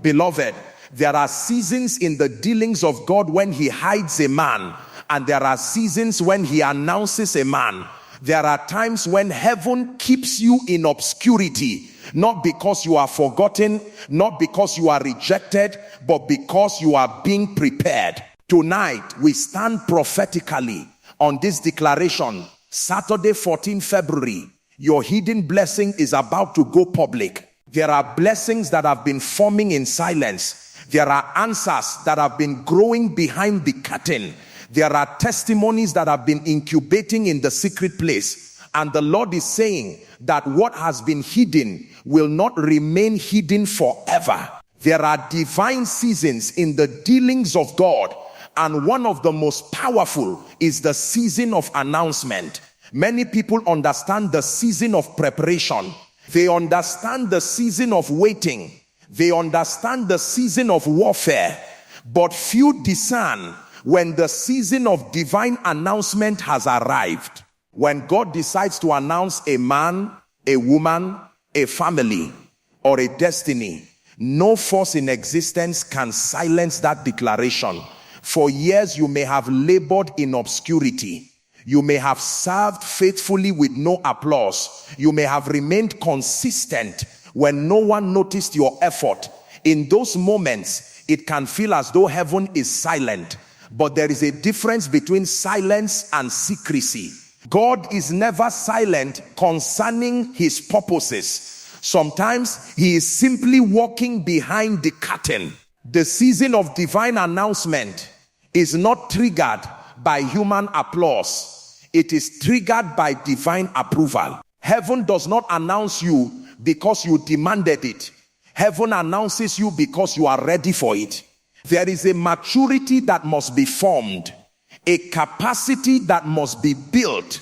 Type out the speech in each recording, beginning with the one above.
Beloved, there are seasons in the dealings of God when he hides a man, and there are seasons when he announces a man. There are times when heaven keeps you in obscurity, not because you are forgotten, not because you are rejected, but because you are being prepared. Tonight, we stand prophetically on this declaration. Saturday, 14 February, your hidden blessing is about to go public. There are blessings that have been forming in silence. There are answers that have been growing behind the curtain. There are testimonies that have been incubating in the secret place. And the Lord is saying that what has been hidden will not remain hidden forever. There are divine seasons in the dealings of God. And one of the most powerful is the season of announcement. Many people understand the season of preparation. They understand the season of waiting. They understand the season of warfare. But few discern when the season of divine announcement has arrived. When God decides to announce a man, a woman, a family, or a destiny, no force in existence can silence that declaration. For years you may have labored in obscurity. You may have served faithfully with no applause. You may have remained consistent when no one noticed your effort. In those moments, it can feel as though heaven is silent. But there is a difference between silence and secrecy. God is never silent concerning his purposes. Sometimes he is simply walking behind the curtain. The season of divine announcement is not triggered by human applause. It is triggered by divine approval. Heaven does not announce you because you demanded it. Heaven announces you because you are ready for it. There is a maturity that must be formed, a capacity that must be built,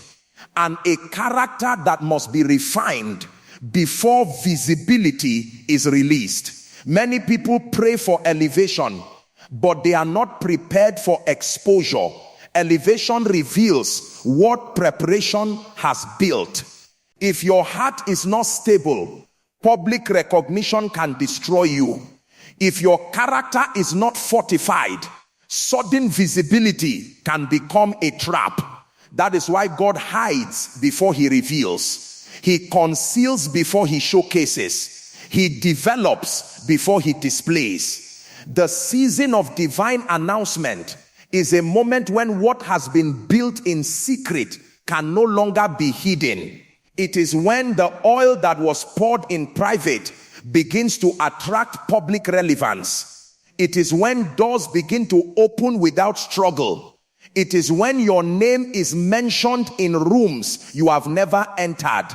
and a character that must be refined before visibility is released. Many people pray for elevation, but they are not prepared for exposure. Elevation reveals what preparation has built. If your heart is not stable, public recognition can destroy you. If your character is not fortified, sudden visibility can become a trap. That is why God hides before he reveals. He conceals before he showcases. He develops before he displays. The season of divine announcement is a moment when what has been built in secret can no longer be hidden. It is when the oil that was poured in private begins to attract public relevance. It is when doors begin to open without struggle. It is when your name is mentioned in rooms you have never entered.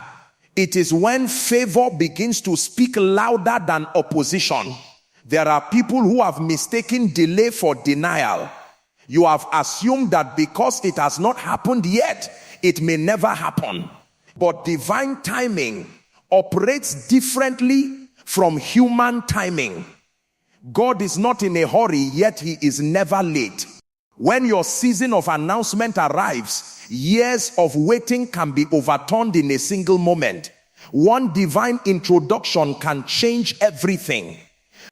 It is when favor begins to speak louder than opposition. There are people who have mistaken delay for denial. You have assumed that because it has not happened yet, it may never happen. But divine timing operates differently from human timing. God is not in a hurry, yet he is never late. When your season of announcement arrives, years of waiting can be overturned in a single moment. One divine introduction can change everything.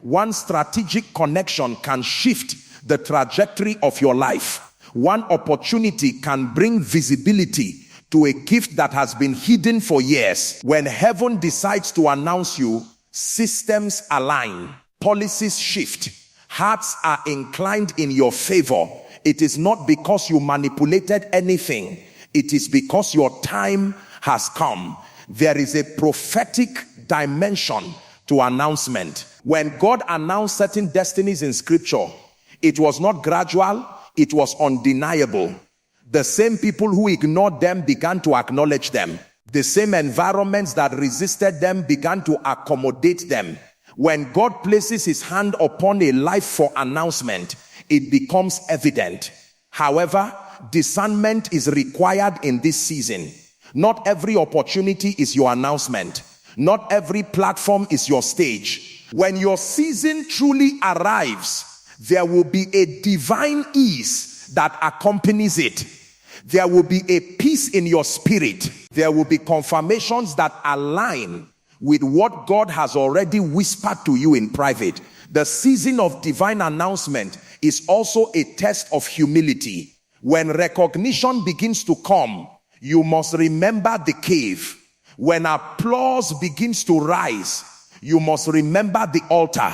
One strategic connection can shift the trajectory of your life. One opportunity can bring visibility to a gift that has been hidden for years. When heaven decides to announce you, systems align, policies shift, hearts are inclined in your favor. It is not because you manipulated anything. It is because your time has come. There is a prophetic dimension to announcement. When God announced certain destinies in scripture, it was not gradual, it was undeniable. The same people who ignored them began to acknowledge them. The same environments that resisted them began to accommodate them. When God places his hand upon a life for announcement, it becomes evident. However, discernment is required in this season. Not every opportunity is your announcement. Not every platform is your stage. When your season truly arrives, there will be a divine ease that accompanies it. There will be a peace in your spirit. There will be confirmations that align with what God has already whispered to you in private. The season of divine announcement is also a test of humility. When recognition begins to come, you must remember the cave. When applause begins to rise, you must remember the altar.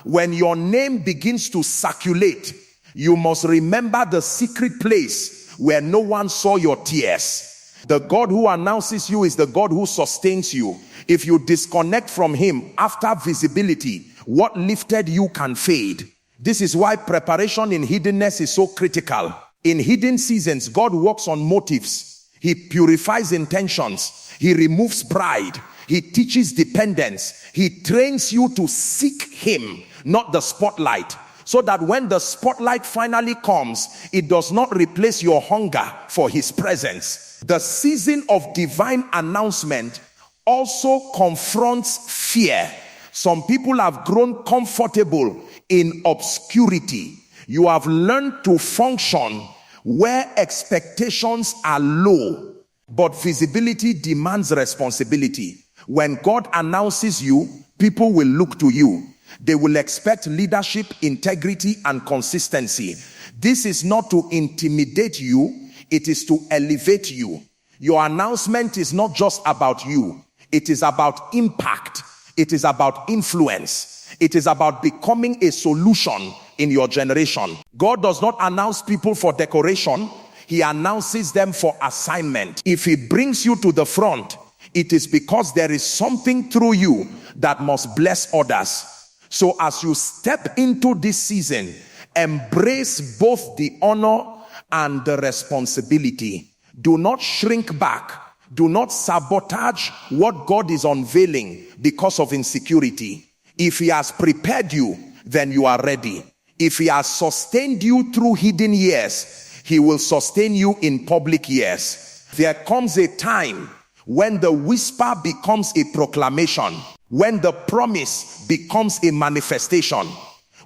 When your name begins to circulate, you must remember the secret place where no one saw your tears. The God who announces you is the God who sustains you. If you disconnect from him after visibility, what lifted you can fade. This is why preparation in hiddenness is so critical. In hidden seasons, God works on motives. He purifies intentions. He removes pride. He teaches dependence. He trains you to seek him, not the spotlight, so that when the spotlight finally comes, it does not replace your hunger for his presence. The season of divine announcement also confronts fear. Some people have grown comfortable in obscurity. You have learned to function where expectations are low, but visibility demands responsibility. When God announces you, people will look to you. They will expect leadership, integrity, and consistency. This is not to intimidate you, it is to elevate you. Your announcement is not just about you. It is about impact. It is about influence. It is about becoming a solution in your generation. God does not announce people for decoration. He announces them for assignment. If he brings you to the front, it is because there is something through you that must bless others. So as you step into this season, embrace both the honor and the responsibility. Do not shrink back. Do not sabotage what God is unveiling because of insecurity. If he has prepared you, then you are ready. If he has sustained you through hidden years, he will sustain you in public years. There comes a time when the whisper becomes a proclamation, when the promise becomes a manifestation,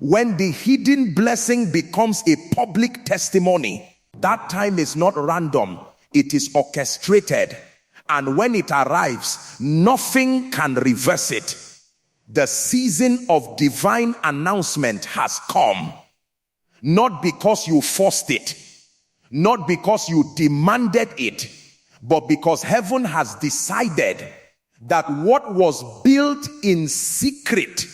when the hidden blessing becomes a public testimony. That time is not random, it is orchestrated. And when it arrives, nothing can reverse it. The season of divine announcement has come. Not because you forced it, not because you demanded it, but because heaven has decided that what was built in secret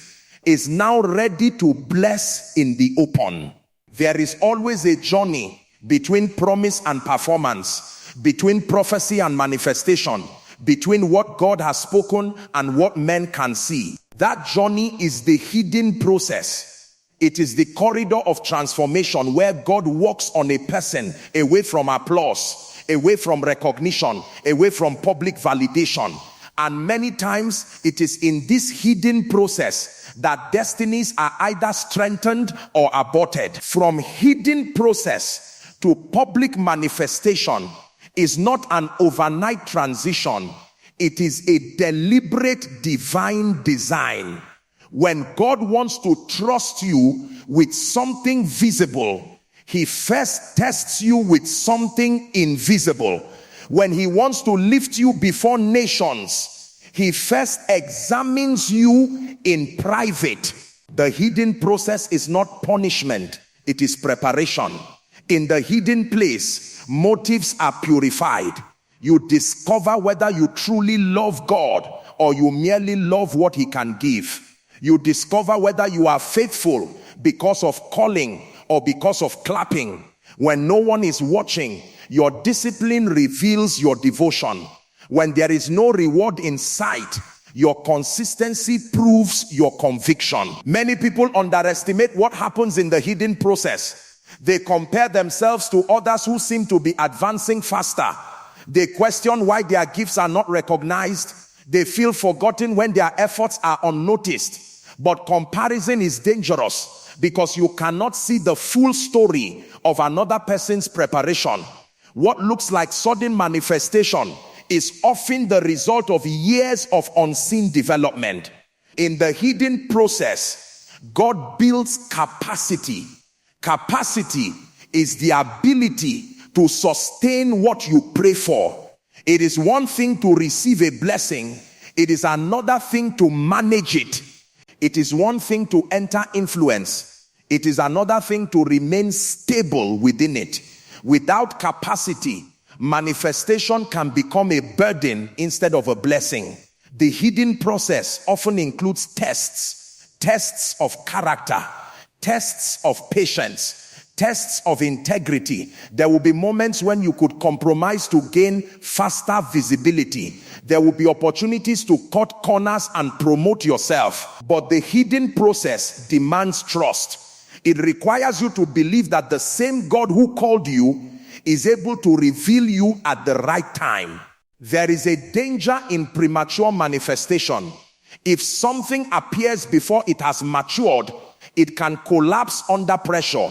is now ready to bless in the open. There is always a journey between promise and performance, between prophecy and manifestation, between what God has spoken and what men can see. That journey is the hidden process. It is the corridor of transformation where God walks on a person away from applause, away from recognition, away from public validation. And many times it is in this hidden process that destinies are either strengthened or aborted. From hidden process to public manifestation is not an overnight transition. It is a deliberate divine design. When God wants to trust you with something visible, he first tests you with something invisible. When he wants to lift you before nations, he first examines you in private. The hidden process is not punishment, it is preparation. In the hidden place, motives are purified. You discover whether you truly love God or you merely love what he can give. You discover whether you are faithful because of calling or because of clapping. When no one is watching, your discipline reveals your devotion. When there is no reward in sight, your consistency proves your conviction. Many people underestimate what happens in the hidden process. They compare themselves to others who seem to be advancing faster. They question why their gifts are not recognized. They feel forgotten when their efforts are unnoticed. But comparison is dangerous because you cannot see the full story of another person's preparation. What looks like sudden manifestation is often the result of years of unseen development. In the hidden process, God builds capacity. Capacity is the ability to sustain what you pray for. It is one thing to receive a blessing. It is another thing to manage it. It is one thing to enter influence. It is another thing to remain stable within it. Without capacity, manifestation can become a burden instead of a blessing. The hidden process often includes tests of character, tests of patience, tests of integrity. There will be moments when you could compromise to gain faster visibility. There will be opportunities to cut corners and promote yourself. But the hidden process demands trust. It requires you to believe that the same God who called you is able to reveal you at the right time. There is a danger in premature manifestation. If something appears before it has matured, it can collapse under pressure.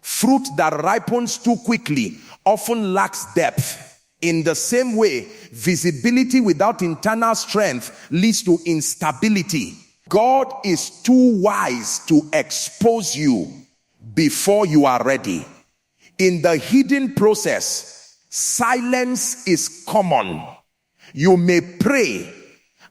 Fruit that ripens too quickly often lacks depth. In the same way, visibility without internal strength leads to instability. God is too wise to expose you before you are ready. In the hidden process, silence is common. You may pray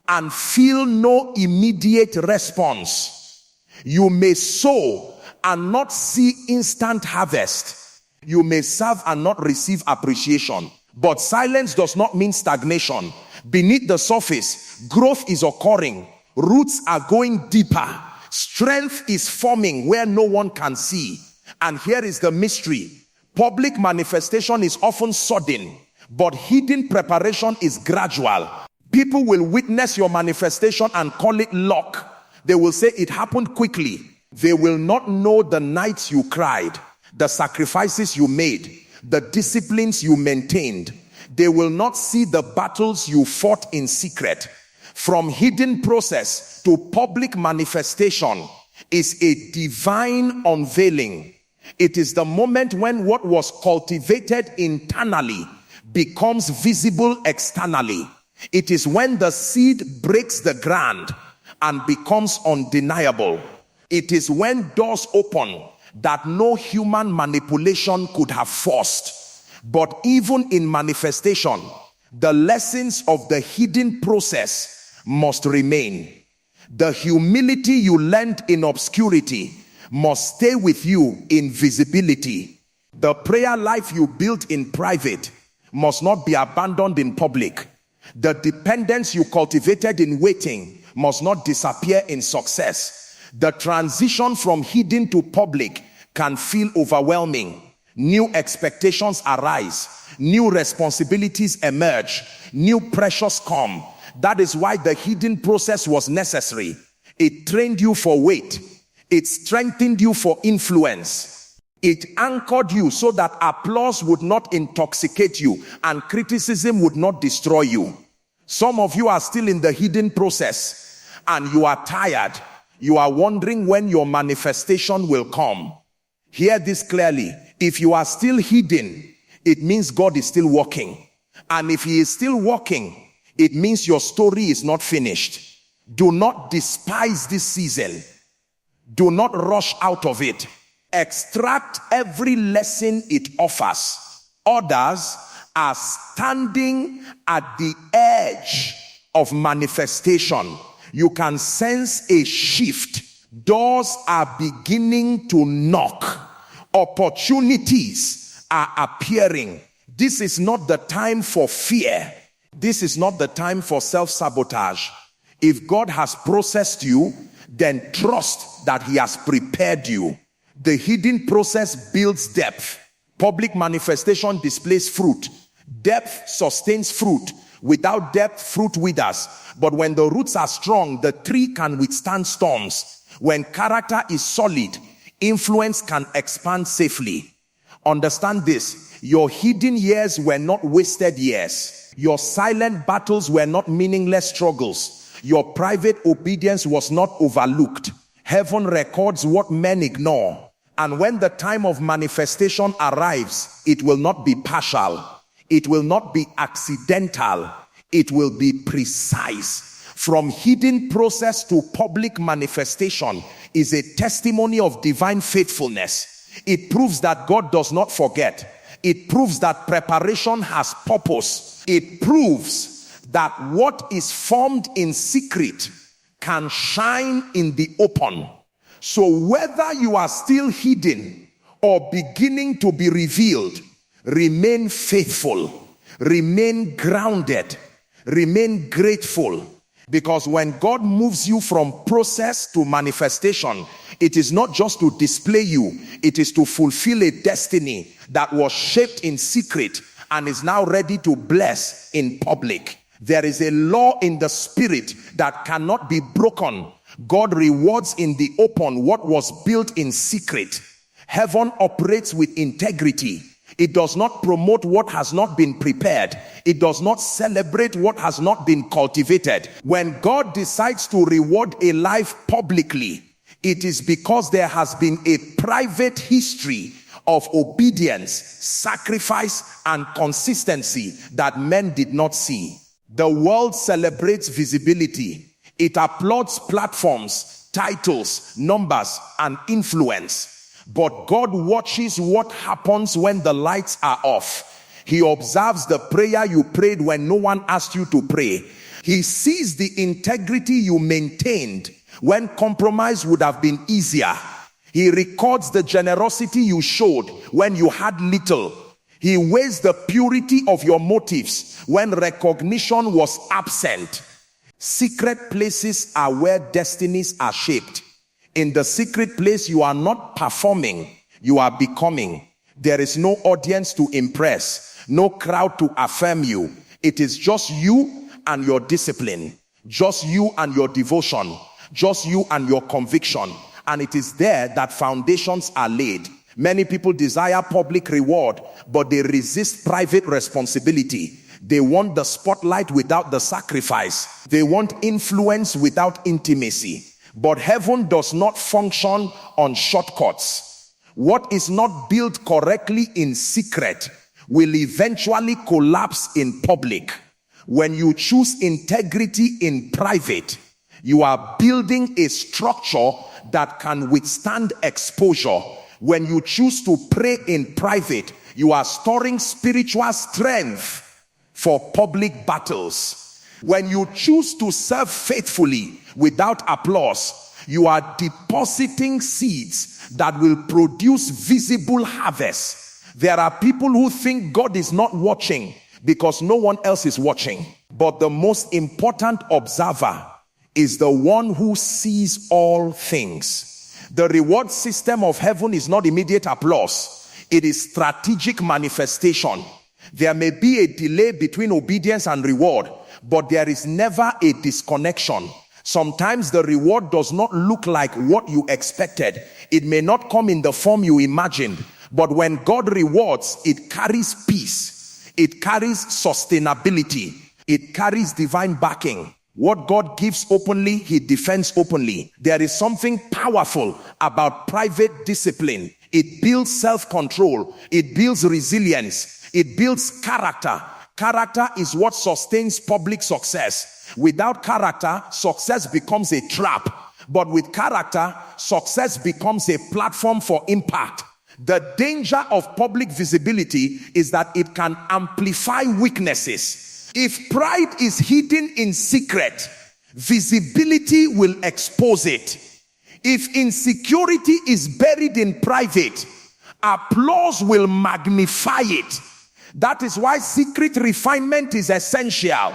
and feel no immediate response. You may sow and not see instant harvest. You may serve and not receive appreciation. But silence does not mean stagnation. Beneath the surface, growth is occurring. Roots are going deeper. Strength is forming where no one can see. And here is the mystery. Public manifestation is often sudden, but hidden preparation is gradual. People will witness your manifestation and call it luck. They will say it happened quickly. They will not know the nights you cried, the sacrifices you made, the disciplines you maintained. They will not see the battles you fought in secret. From hidden process to public manifestation is a divine unveiling. It is the moment when what was cultivated internally becomes visible externally. It is when the seed breaks the ground and becomes undeniable. It is when doors open that no human manipulation could have forced. But even in manifestation, the lessons of the hidden process must remain. The humility you learned in obscurity must stay with you in visibility. The prayer life you built in private must not be abandoned in public. The dependence you cultivated in waiting must not disappear in success. The transition from hidden to public can feel overwhelming. New expectations arise. New responsibilities emerge. New pressures come. That is why the hidden process was necessary. It trained you for weight. It strengthened you for influence. It anchored you so that applause would not intoxicate you and criticism would not destroy you. Some of you are still in the hidden process and you are tired. You are wondering when your manifestation will come. Hear this clearly. If you are still hidden, it means God is still working. And if he is still working, it means your story is not finished. Do not despise this season. Do not rush out of it. Extract every lesson it offers. Others are standing at the edge of manifestation. You can sense a shift. Doors are beginning to knock. Opportunities are appearing. This is not the time for fear. This is not the time for self-sabotage. If God has processed you, then trust that he has prepared you. The hidden process builds depth. Public manifestation displays fruit. Depth sustains fruit. Without depth, fruit withers. But when the roots are strong, the tree can withstand storms. When character is solid, influence can expand safely. Understand this. Your hidden years were not wasted years. Your silent battles were not meaningless struggles. Your private obedience was not overlooked. Heaven records what men ignore. And when the time of manifestation arrives, it will not be partial. It will not be accidental. It will be precise. From hidden process to public manifestation is a testimony of divine faithfulness. It proves that God does not forget. It proves that preparation has purpose. It proves that what is formed in secret can shine in the open. So whether you are still hidden or beginning to be revealed, remain faithful, remain grounded, remain grateful. Because when God moves you from process to manifestation, it is not just to display you, it is to fulfill a destiny that was shaped in secret and is now ready to bless in public. There is a law in the spirit that cannot be broken. God rewards in the open what was built in secret. Heaven operates with integrity. It does not promote what has not been prepared. It does not celebrate what has not been cultivated. When God decides to reward a life publicly, it is because there has been a private history of obedience, sacrifice, and consistency that men did not see. The world celebrates visibility. It applauds platforms, titles, numbers, and influence. But God watches what happens when the lights are off. He observes the prayer you prayed when no one asked you to pray. He sees the integrity you maintained when compromise would have been easier. He records the generosity you showed when you had little. He weighs the purity of your motives when recognition was absent. Secret places are where destinies are shaped. In the secret place, you are not performing, you are becoming. There is no audience to impress, no crowd to affirm you. It is just you and your discipline, just you and your devotion, just you and your conviction. And it is there that foundations are laid. Many people desire public reward, but they resist private responsibility. They want the spotlight without the sacrifice. They want influence without intimacy. But heaven does not function on shortcuts. What is not built correctly in secret will eventually collapse in public. When you choose integrity in private, you are building a structure that can withstand exposure. When you choose to pray in private, you are storing spiritual strength for public battles. When you choose to serve faithfully without applause, you are depositing seeds that will produce visible harvests. There are people who think God is not watching because no one else is watching. But the most important observer is the one who sees all things. The reward system of heaven is not immediate applause. It is strategic manifestation. There may be a delay between obedience and reward, but there is never a disconnection. Sometimes the reward does not look like what you expected. It may not come in the form you imagined, but when God rewards, it carries peace. It carries sustainability. It carries divine backing. What God gives openly, he defends openly. There is something powerful about private discipline. It builds self-control. It builds resilience. It builds character. Character is what sustains public success. Without character, success becomes a trap. But with character, success becomes a platform for impact. The danger of public visibility is that it can amplify weaknesses. If pride is hidden in secret, visibility will expose it. If insecurity is buried in private, applause will magnify it. That is why secret refinement is essential.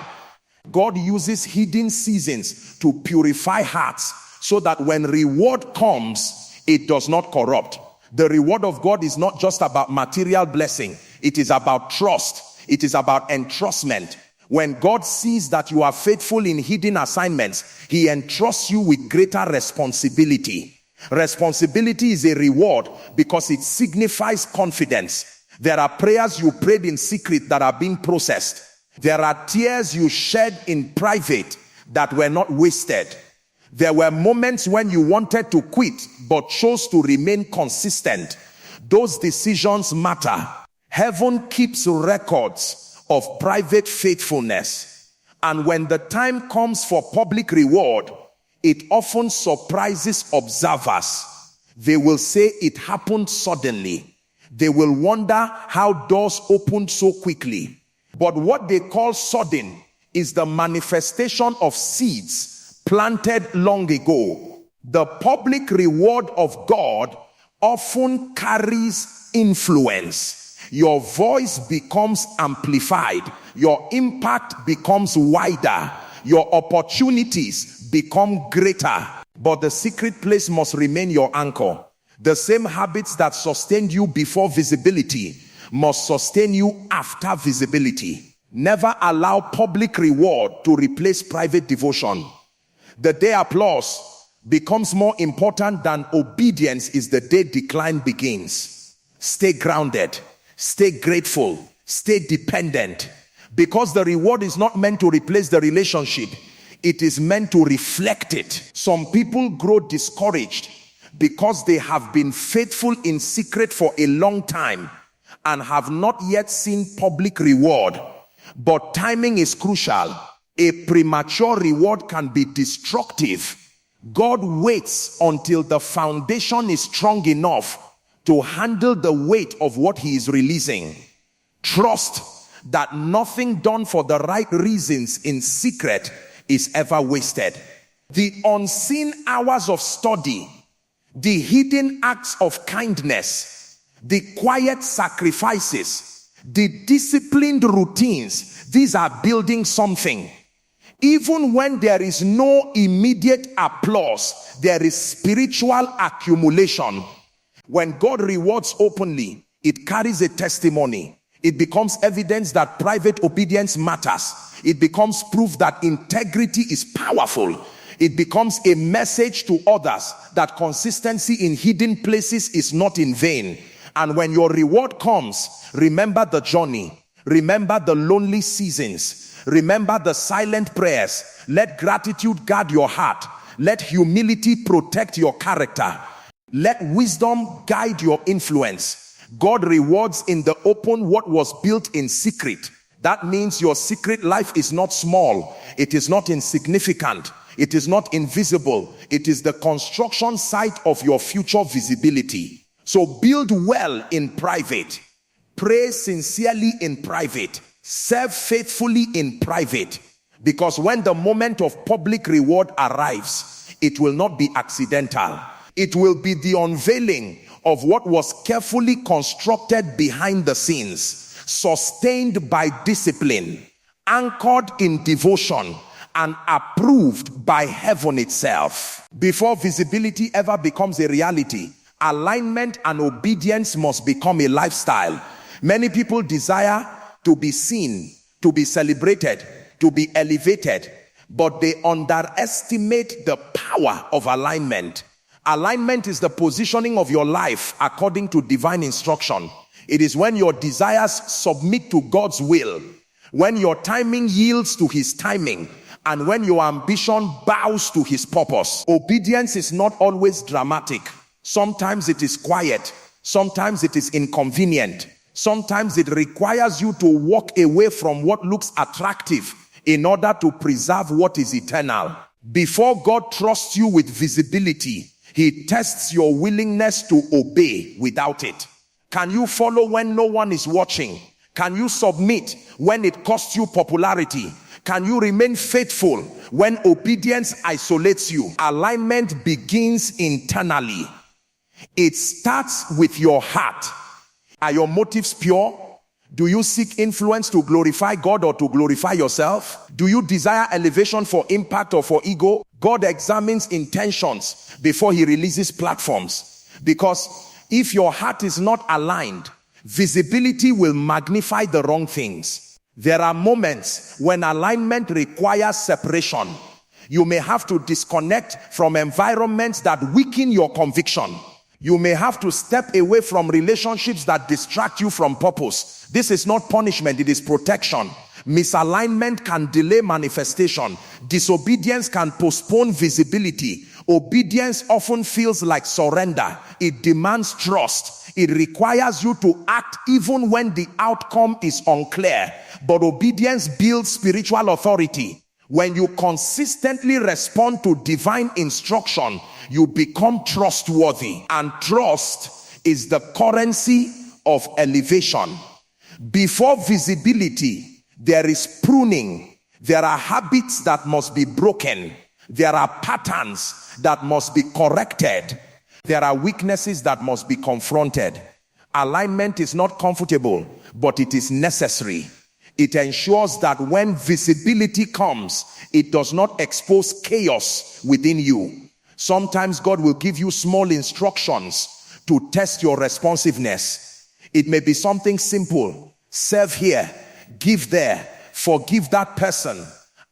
God uses hidden seasons to purify hearts so that when reward comes, it does not corrupt. The reward of God is not just about material blessing. It is about trust. It is about entrustment. When God sees that you are faithful in hidden assignments, he entrusts you with greater responsibility. Responsibility is a reward because it signifies confidence. There are prayers you prayed in secret that are being processed. There are tears you shed in private that were not wasted. There were moments when you wanted to quit but chose to remain consistent. Those decisions matter. Heaven keeps records of private faithfulness. And when the time comes for public reward, it often surprises observers. They will say it happened suddenly. They will wonder how doors opened so quickly. But what they call sudden is the manifestation of seeds planted long ago. The public reward of God often carries influence. Your voice becomes amplified. Your impact becomes wider. Your opportunities become greater. But the secret place must remain your anchor. The same habits that sustained you before visibility must sustain you after visibility. Never allow public reward to replace private devotion. The day applause becomes more important than obedience is the day decline begins. Stay grounded, stay grateful, stay dependent, because the reward is not meant to replace the relationship. It is meant to reflect it. Some people grow discouraged because they have been faithful in secret for a long time and have not yet seen public reward. But timing is crucial. A premature reward can be destructive. God waits until the foundation is strong enough to handle the weight of what he is releasing. Trust that nothing done for the right reasons in secret is ever wasted. The unseen hours of study, the hidden acts of kindness, the quiet sacrifices, the disciplined routines, these are building something. Even when there is no immediate applause, there is spiritual accumulation. When God rewards openly, it carries a testimony. It becomes evidence that private obedience matters. It becomes proof that integrity is powerful. It becomes a message to others that consistency in hidden places is not in vain. And when your reward comes, remember the journey. Remember the lonely seasons. Remember the silent prayers. Let gratitude guard your heart. Let humility protect your character. Let wisdom guide your influence. God rewards in the open what was built in secret. That means your secret life is not small. It is not insignificant. It is not invisible. It is the construction site of your future visibility. So build well in private. Pray sincerely in private. Serve faithfully in private. Because when the moment of public reward arrives, it will not be accidental. It will be the unveiling of what was carefully constructed behind the scenes, sustained by discipline, anchored in devotion, and approved by heaven itself. Before visibility ever becomes a reality, alignment and obedience must become a lifestyle. Many people desire to be seen, to be celebrated, to be elevated, but they underestimate the power of alignment. Alignment is the positioning of your life according to divine instruction. It is when your desires submit to God's will, when your timing yields to his timing, and when your ambition bows to his purpose. Obedience is not always dramatic. Sometimes it is quiet. Sometimes it is inconvenient. Sometimes it requires you to walk away from what looks attractive in order to preserve what is eternal. Before God trusts you with visibility, he tests your willingness to obey without it. Can you follow when no one is watching? Can you submit when it costs you popularity? Can you remain faithful when obedience isolates you? Alignment begins internally. It starts with your heart. Are your motives pure? Do you seek influence to glorify God or to glorify yourself? Do you desire elevation for impact or for ego? God examines intentions before he releases platforms. Because if your heart is not aligned, visibility will magnify the wrong things. There are moments when alignment requires separation. You may have to disconnect from environments that weaken your conviction. You may have to step away from relationships that distract you from purpose. This is not punishment, it is protection. Misalignment can delay manifestation. Disobedience can postpone visibility. Obedience often feels like surrender. It demands trust. It requires you to act even when the outcome is unclear. But obedience builds spiritual authority. When you consistently respond to divine instruction, you become trustworthy. And trust is the currency of elevation. Before visibility, there is pruning. There are habits that must be broken. There are patterns that must be corrected. There are weaknesses that must be confronted. Alignment is not comfortable, but it is necessary. It ensures that when visibility comes, it does not expose chaos within you. Sometimes God will give you small instructions to test your responsiveness. It may be something simple. Serve here, give there, forgive that person,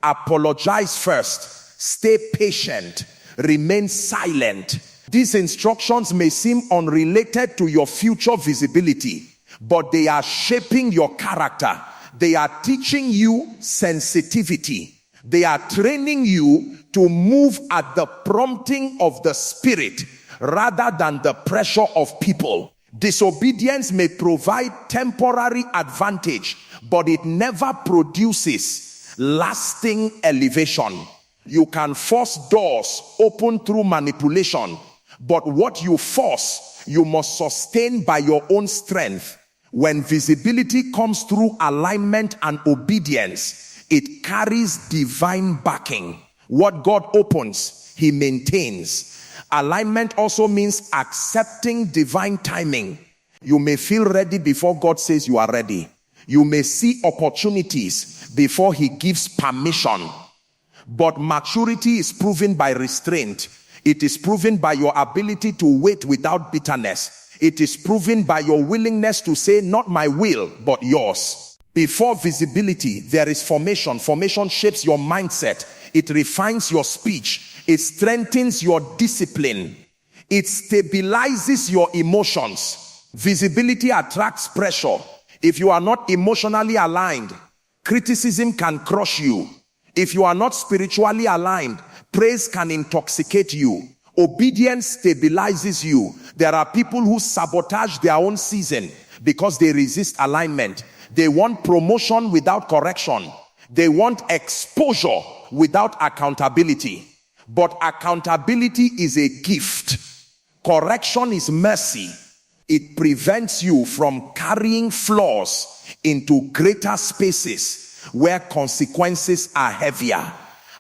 apologize first, stay patient, remain silent. These instructions may seem unrelated to your future visibility, but they are shaping your character. They are teaching you sensitivity. They are training you to move at the prompting of the Spirit rather than the pressure of people. Disobedience may provide temporary advantage, but it never produces lasting elevation. You can force doors open through manipulation, but what you force, you must sustain by your own strength. When visibility comes through alignment and obedience, it carries divine backing. What God opens, he maintains. Alignment also means accepting divine timing. You may feel ready before God says you are ready. You may see opportunities before he gives permission. But maturity is proven by restraint. It is proven by your ability to wait without bitterness. It is proven by your willingness to say, not my will, but yours. Before visibility, there is formation. Formation shapes your mindset. It refines your speech. It strengthens your discipline. It stabilizes your emotions. Visibility attracts pressure. If you are not emotionally aligned, criticism can crush you. If you are not spiritually aligned, praise can intoxicate you. Obedience stabilizes you. There are people who sabotage their own season because they resist alignment. They want promotion without correction. They want exposure without accountability. But accountability is a gift. Correction is mercy. It prevents you from carrying flaws into greater spaces where consequences are heavier.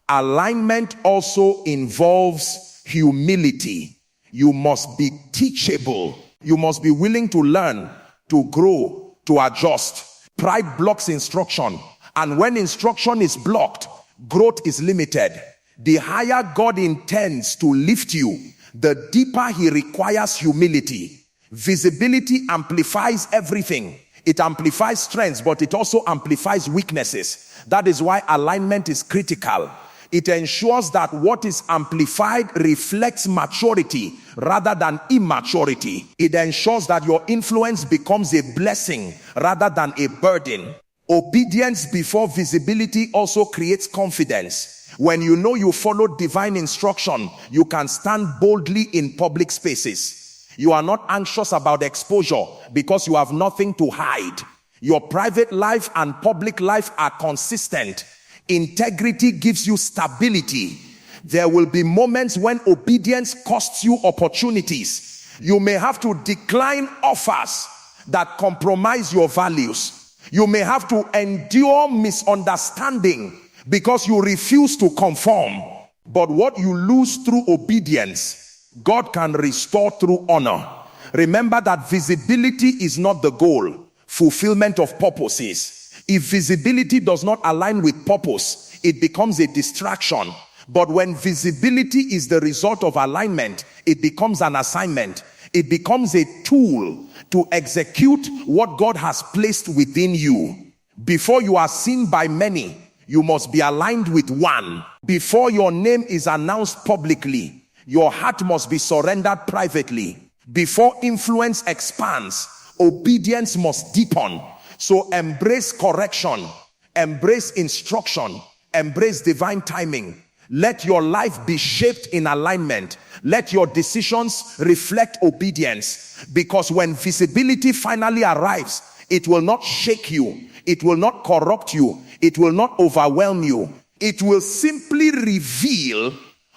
Alignment also involves humility. You must be teachable. You must be willing to learn, to grow, to adjust. Pride blocks instruction. And when instruction is blocked, growth is limited. The higher God intends to lift you, the deeper he requires humility. Visibility amplifies everything. It amplifies strengths, but it also amplifies weaknesses. That is why alignment is critical. It ensures that what is amplified reflects maturity rather than immaturity. It ensures that your influence becomes a blessing rather than a burden. Obedience before visibility also creates confidence. When you know you followed divine instruction, you can stand boldly in public spaces. You are not anxious about exposure because you have nothing to hide. Your private life and public life are consistent. Integrity gives you stability. There will be moments when obedience costs you opportunities. You may have to decline offers that compromise your values. You may have to endure misunderstanding because you refuse to conform. But what you lose through obedience, God can restore through honor. Remember that visibility is not the goal. Fulfillment of purposes. If visibility does not align with purpose, it becomes a distraction. But when visibility is the result of alignment, it becomes an assignment. It becomes a tool to execute what God has placed within you. Before you are seen by many, you must be aligned with one. Before your name is announced publicly, your heart must be surrendered privately. Before influence expands, obedience must deepen. So embrace correction, embrace instruction, embrace divine timing. Let your life be shaped in alignment. Let your decisions reflect obedience. Because when visibility finally arrives, it will not shake you. It will not corrupt you. It will not overwhelm you. It will simply reveal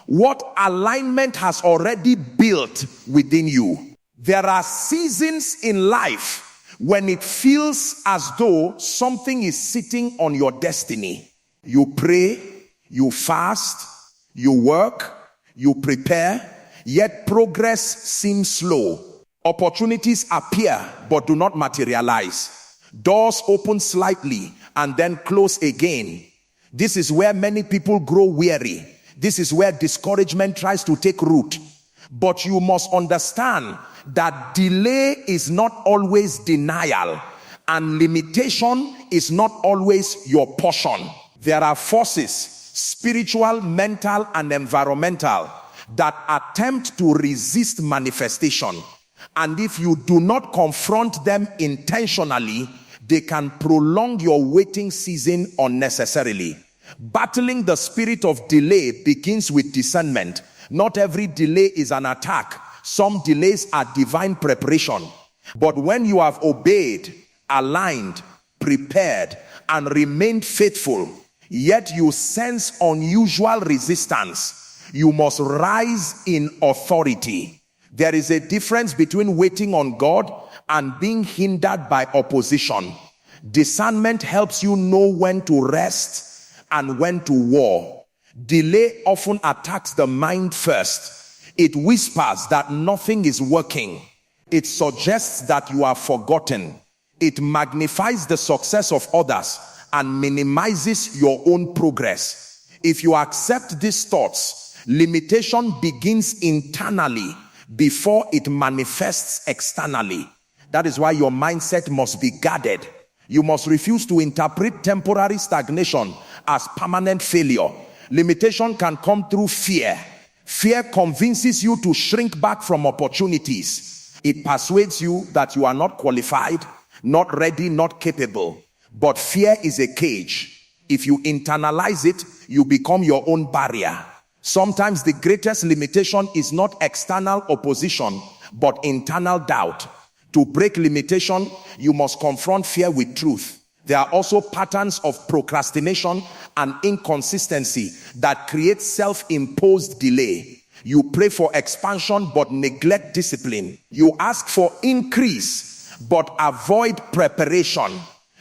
what alignment has already built within you. There are seasons in life when it feels as though something is sitting on your destiny. You pray, you fast, You work, you prepare, yet progress seems slow. Opportunities appear but do not materialize. Doors open slightly and then close again. This is where many people grow weary. This is where discouragement tries to take root. But you must understand that delay is not always denial, and limitation is not always your portion. There are forces, spiritual, mental, and environmental, that attempt to resist manifestation. And if you do not confront them intentionally, they can prolong your waiting season unnecessarily. Battling the spirit of delay begins with discernment. Not every delay is an attack. Some delays are divine preparation. But when you have obeyed, aligned, prepared, and remained faithful, yet you sense unusual resistance, you must rise in authority. There is a difference between waiting on God and being hindered by opposition. Discernment helps you know when to rest and when to war. Delay often attacks the mind first. It whispers that nothing is working. It suggests that you are forgotten. It magnifies the success of others and minimizes your own progress. If you accept these thoughts, limitation begins internally before it manifests externally. That is why your mindset must be guarded. You must refuse to interpret temporary stagnation as permanent failure. Limitation can come through fear. Fear convinces you to shrink back from opportunities. It persuades you that you are not qualified, not ready, not capable. But fear is a cage. If you internalize it, you become your own barrier. Sometimes the greatest limitation is not external opposition, but internal doubt. To break limitation, you must confront fear with truth. There are also patterns of procrastination and inconsistency that create self-imposed delay. You pray for expansion but neglect discipline. You ask for increase but avoid preparation.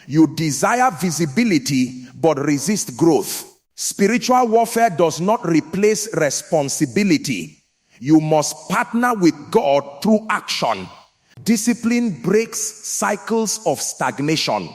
You desire visibility but resist growth. Spiritual warfare does not replace responsibility. You must partner with God through action. Discipline breaks cycles of stagnation.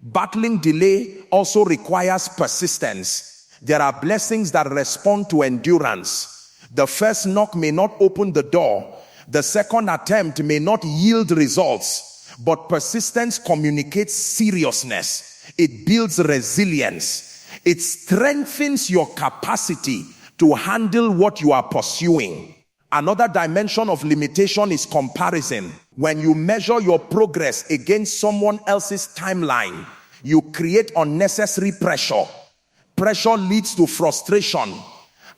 Battling delay also requires persistence. There are blessings that respond to endurance. The first knock may not open the door. The second attempt may not yield results. But persistence communicates seriousness. It builds resilience. It strengthens your capacity to handle what you are pursuing. Another dimension of limitation is comparison. When you measure your progress against someone else's timeline, you create unnecessary pressure. Pressure leads to frustration,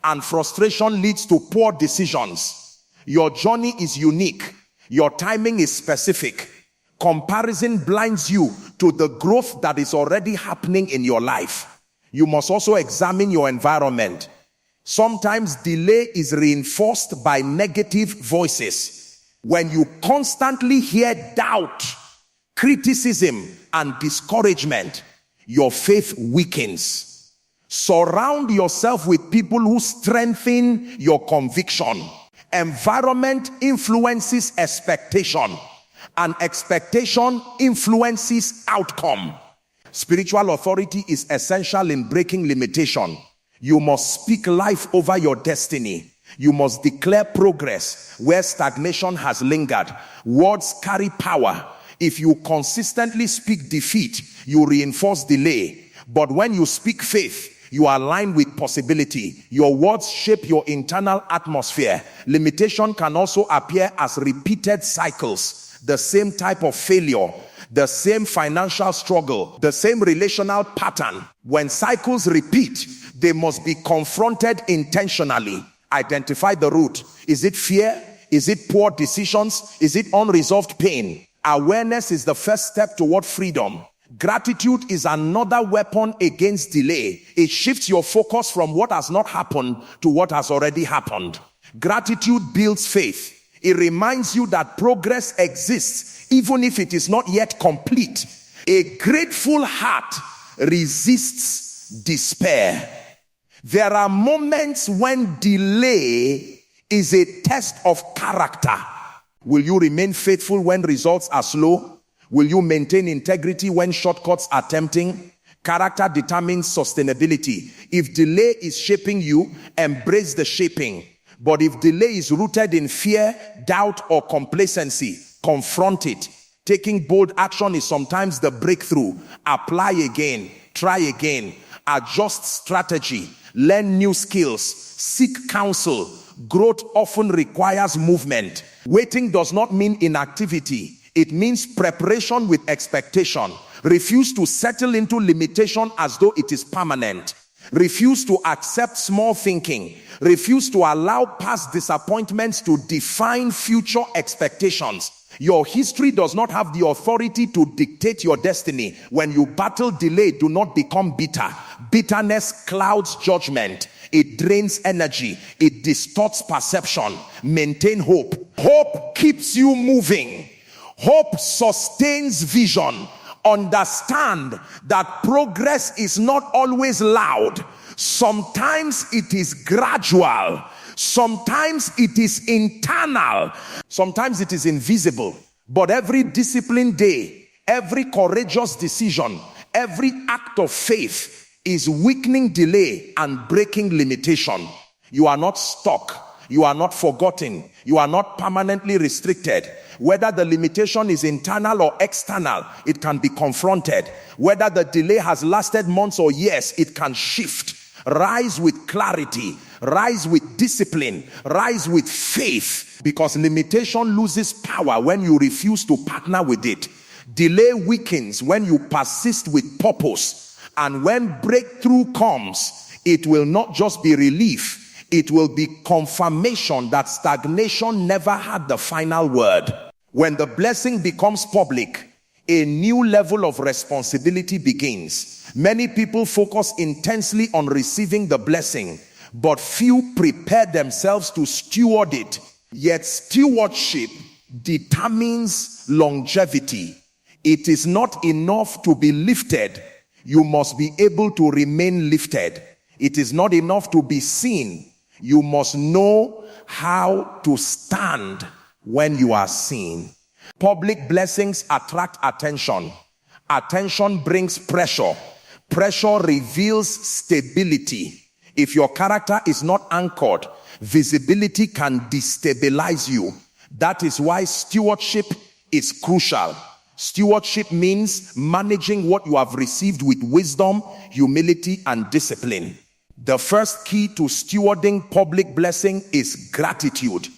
and frustration leads to poor decisions. Your journey is unique. Your timing is specific. Comparison blinds you to the growth that is already happening in your life. You must also examine your environment. Sometimes delay is reinforced by negative voices. When you constantly hear doubt, criticism, and discouragement, your faith weakens. Surround yourself with people who strengthen your conviction. Environment influences expectation, and expectation influences outcome. Spiritual authority is essential in breaking limitation. You must speak life over your destiny. You must declare progress where stagnation has lingered. Words carry power. If you consistently speak defeat, you reinforce delay. But when you speak faith, you align with possibility. Your words shape your internal atmosphere. Limitation can also appear as repeated cycles. The same type of failure, the same financial struggle, the same relational pattern. When cycles repeat, they must be confronted intentionally. Identify the root. Is it fear? Is it poor decisions? Is it unresolved pain? Awareness is the first step toward freedom. Gratitude is another weapon against delay. It shifts your focus from what has not happened to what has already happened. Gratitude builds faith. It reminds you that progress exists even if it is not yet complete. A grateful heart resists despair. There are moments when delay is a test of character. Will you remain faithful when results are slow? Will you maintain integrity when shortcuts are tempting? Character determines sustainability. If delay is shaping you, embrace the shaping. But if delay is rooted in fear, doubt, or complacency, confront it. Taking bold action is sometimes the breakthrough. Apply again, try again, adjust strategy, learn new skills, seek counsel. Growth often requires movement. Waiting does not mean inactivity. It means preparation with expectation. Refuse to settle into limitation as though it is permanent. Refuse to accept small thinking. Refuse to allow past disappointments to define future expectations. Your history does not have the authority to dictate your destiny. When you battle delay, do not become bitter. Bitterness clouds judgment. It drains energy. It distorts perception. Maintain hope. Hope keeps you moving. Hope sustains vision. Understand that progress is not always loud. Sometimes it is gradual. Sometimes it is internal. Sometimes it is invisible. But every disciplined day, every courageous decision, every act of faith is weakening delay and breaking limitation. You are not stuck. You are not forgotten. You are not permanently restricted. Whether the limitation is internal or external, it can be confronted. Whether the delay has lasted months or years, it can shift. Rise with clarity. Rise with discipline. Rise with faith. Because limitation loses power when you refuse to partner with it. Delay weakens when you persist with purpose. And when breakthrough comes, it will not just be relief. It will be confirmation that stagnation never had the final word. When the blessing becomes public, a new level of responsibility begins. Many people focus intensely on receiving the blessing, but few prepare themselves to steward it. Yet stewardship determines longevity. It is not enough to be lifted. You must be able to remain lifted. It is not enough to be seen. You must know how to stand when you are seen. Public blessings attract attention. Attention brings pressure. Pressure reveals stability. If your character is not anchored, visibility can destabilize you. That is why stewardship is crucial. Stewardship means managing what you have received with wisdom, humility, and discipline. The first key to stewarding public blessing is gratitude.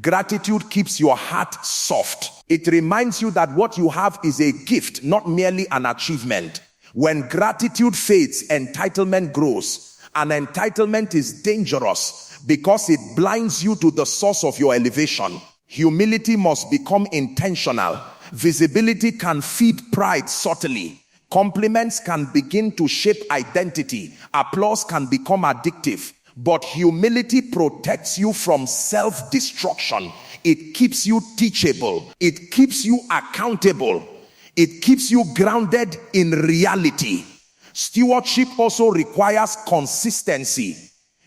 Gratitude keeps your heart soft. It reminds you that what you have is a gift, not merely an achievement. When gratitude fades, entitlement grows. And entitlement is dangerous because it blinds you to the source of your elevation. Humility must become intentional. Visibility can feed pride subtly. Compliments can begin to shape identity. Applause can become addictive. But humility protects you from self-destruction. It keeps you teachable. It keeps you accountable. It keeps you grounded in reality. Stewardship also requires consistency.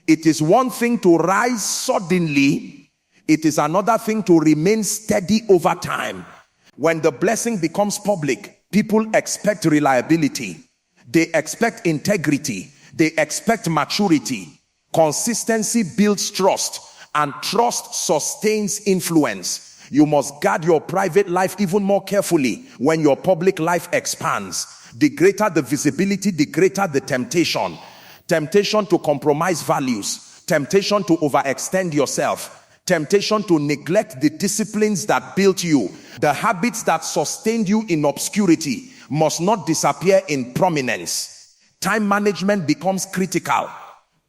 It is one thing to rise suddenly. It is another thing to remain steady over time. When the blessing becomes public, people expect reliability. They expect integrity. They expect maturity. Consistency builds trust, and trust sustains influence. You must guard your private life even more carefully when your public life expands. The greater the visibility, the greater the temptation. Temptation to compromise values. Temptation to overextend yourself. Temptation to neglect the disciplines that built you. The habits that sustained you in obscurity must not disappear in prominence. Time management becomes critical.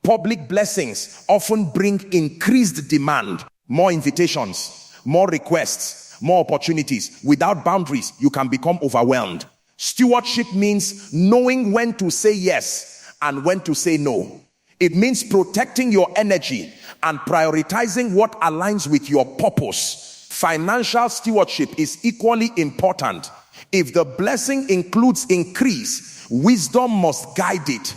Public blessings often bring increased demand, more invitations, more requests, more opportunities. Without boundaries, you can become overwhelmed. Stewardship means knowing when to say yes and when to say no. It means protecting your energy and prioritizing what aligns with your purpose. Financial stewardship is equally important. If the blessing includes increase, wisdom must guide it.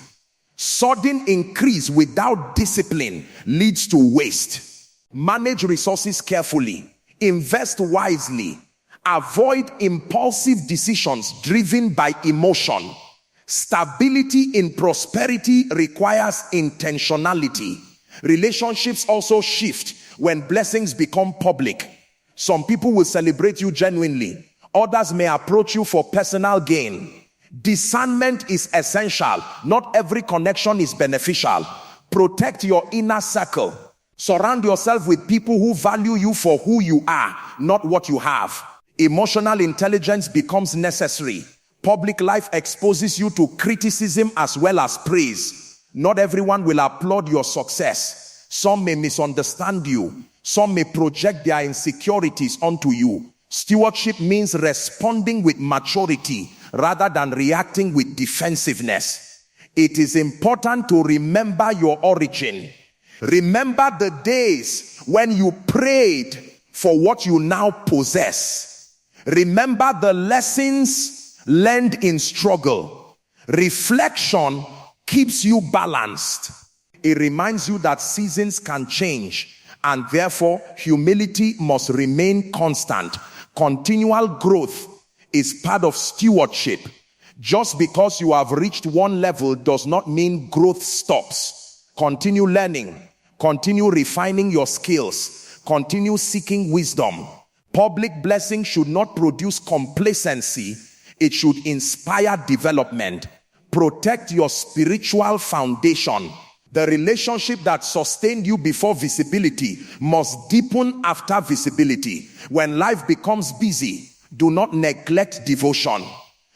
Sudden increase without discipline leads to waste. Manage resources carefully. Invest wisely. Avoid impulsive decisions driven by emotion. Stability in prosperity requires intentionality. Relationships also shift when blessings become public. Some people will celebrate you genuinely. Others may approach you for personal gain. Discernment is essential. Not every connection is beneficial. Protect your inner circle. Surround yourself with people who value you for who you are, not what you have. Emotional intelligence becomes necessary. Public life exposes you to criticism as well as praise. Not everyone will applaud your success. Some may misunderstand you. Some may project their insecurities onto you. Stewardship means responding with maturity rather than reacting with defensiveness. It is important to remember your origin. Remember the days when you prayed for what you now possess. Remember the lessons learned in struggle. Reflection keeps you balanced. It reminds you that seasons can change, and therefore humility must remain constant. Continual growth is part of stewardship. Just because you have reached one level does not mean growth stops. Continue learning. Continue refining your skills. Continue seeking wisdom. Public blessing should not produce complacency. It should inspire development. Protect your spiritual foundation. The relationship that sustained you before visibility must deepen after visibility. When life becomes busy, do not neglect devotion.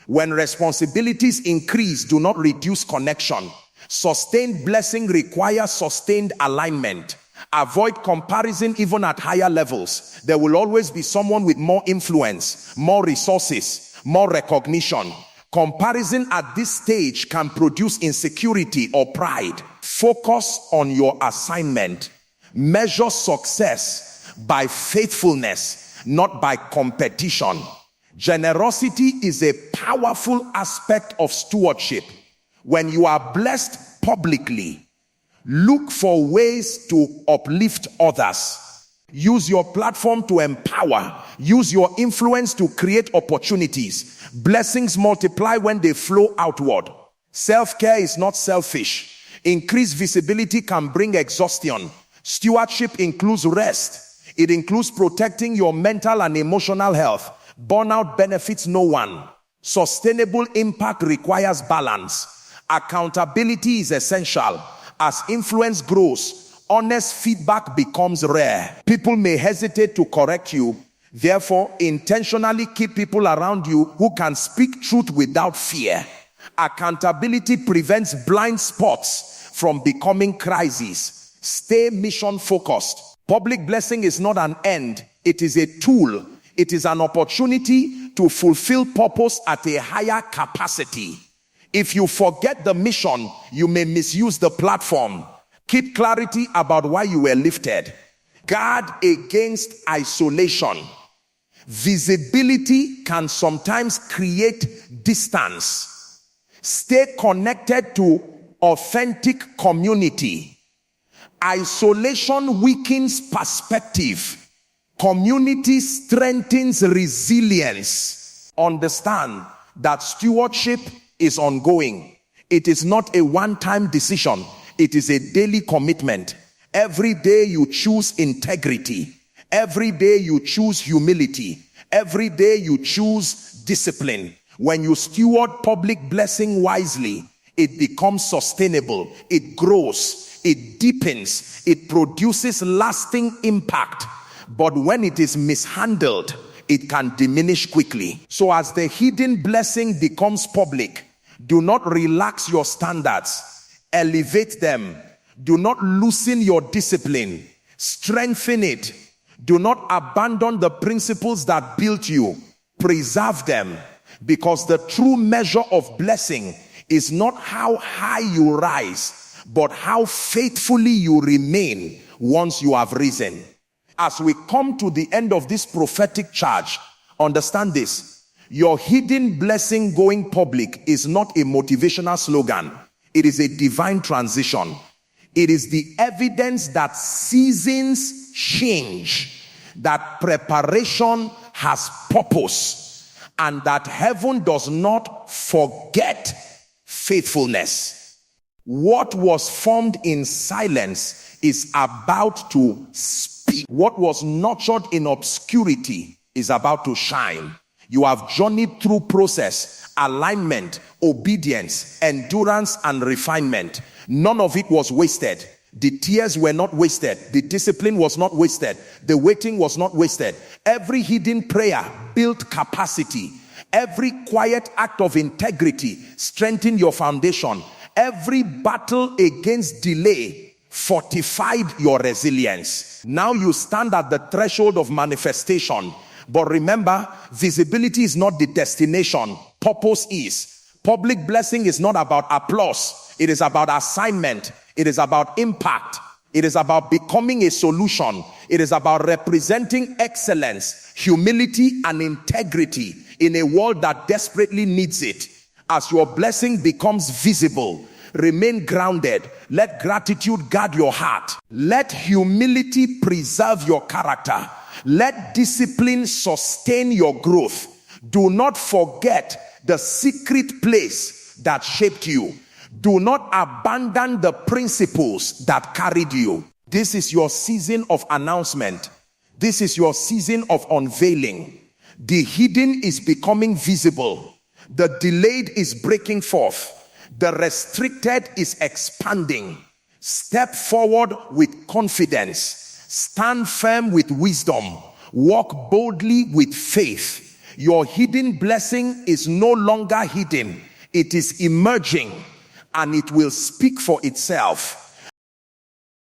When responsibilities increase, do not reduce connection. Sustained blessing requires sustained alignment. Avoid comparison even at higher levels. There will always be someone with more influence, more resources, more recognition. Comparison at this stage can produce insecurity or pride. Focus on your assignment. Measure success by faithfulness, not by competition. Generosity is a powerful aspect of stewardship. When you are blessed publicly, look for ways to uplift others. Use your platform to empower. Use your influence to create opportunities. Blessings multiply when they flow outward. Self-care is not selfish. Increased visibility can bring exhaustion. Stewardship includes rest. It includes protecting your mental and emotional health. Burnout benefits no one. Sustainable impact requires balance. Accountability is essential. As influence grows, honest feedback becomes rare. People may hesitate to correct you. Therefore, intentionally keep people around you who can speak truth without fear. Accountability prevents blind spots from becoming crises. Stay mission focused. Public blessing is not an end. It is a tool. It is an opportunity to fulfill purpose at a higher capacity. If you forget the mission, you may misuse the platform. Keep clarity about why you were lifted. Guard against isolation. Visibility can sometimes create distance. Stay connected to authentic community. Isolation weakens perspective. Community strengthens resilience. Understand that stewardship is ongoing. It is not a one-time decision. It is a daily commitment. Every day you choose integrity. Every day you choose humility. Every day you choose discipline. When you steward public blessing wisely, it becomes sustainable. It grows. It deepens. It produces lasting impact. But when it is mishandled, it can diminish quickly. So as the hidden blessing becomes public, do not relax your standards. Elevate them. Do not loosen your discipline. Strengthen it. Do not abandon the principles that built you. Preserve them. Because the true measure of blessing is not how high you rise, but how faithfully you remain once you have risen. As we come to the end of this prophetic charge, understand this. Your hidden blessing going public is not a motivational slogan. It is a divine transition. It is the evidence that seasons change, that preparation has purpose, and that heaven does not forget faithfulness. What was formed in silence is about to speak. What was nurtured in obscurity is about to shine. You have journeyed through process, alignment, obedience, endurance, and refinement. None of it was wasted. The tears were not wasted. The discipline was not wasted. The waiting was not wasted. Every hidden prayer built capacity. Every quiet act of integrity strengthened your foundation. Every battle against delay fortified your resilience. Now you stand at the threshold of manifestation. But remember, visibility is not the destination. Purpose is. Public blessing is not about applause. It is about assignment. It is about impact. It is about becoming a solution. It is about representing excellence, humility, and integrity in a world that desperately needs it. As your blessing becomes visible, remain grounded. Let gratitude guard your heart. Let humility preserve your character. Let discipline sustain your growth. Do not forget the secret place that shaped you. Do not abandon the principles that carried you. This is your season of announcement. This is your season of unveiling. The hidden is becoming visible. The delayed is breaking forth. The restricted is expanding. Step forward with confidence. Stand firm with wisdom. Walk boldly with faith. Your hidden blessing is no longer hidden. It is emerging, and it will speak for itself.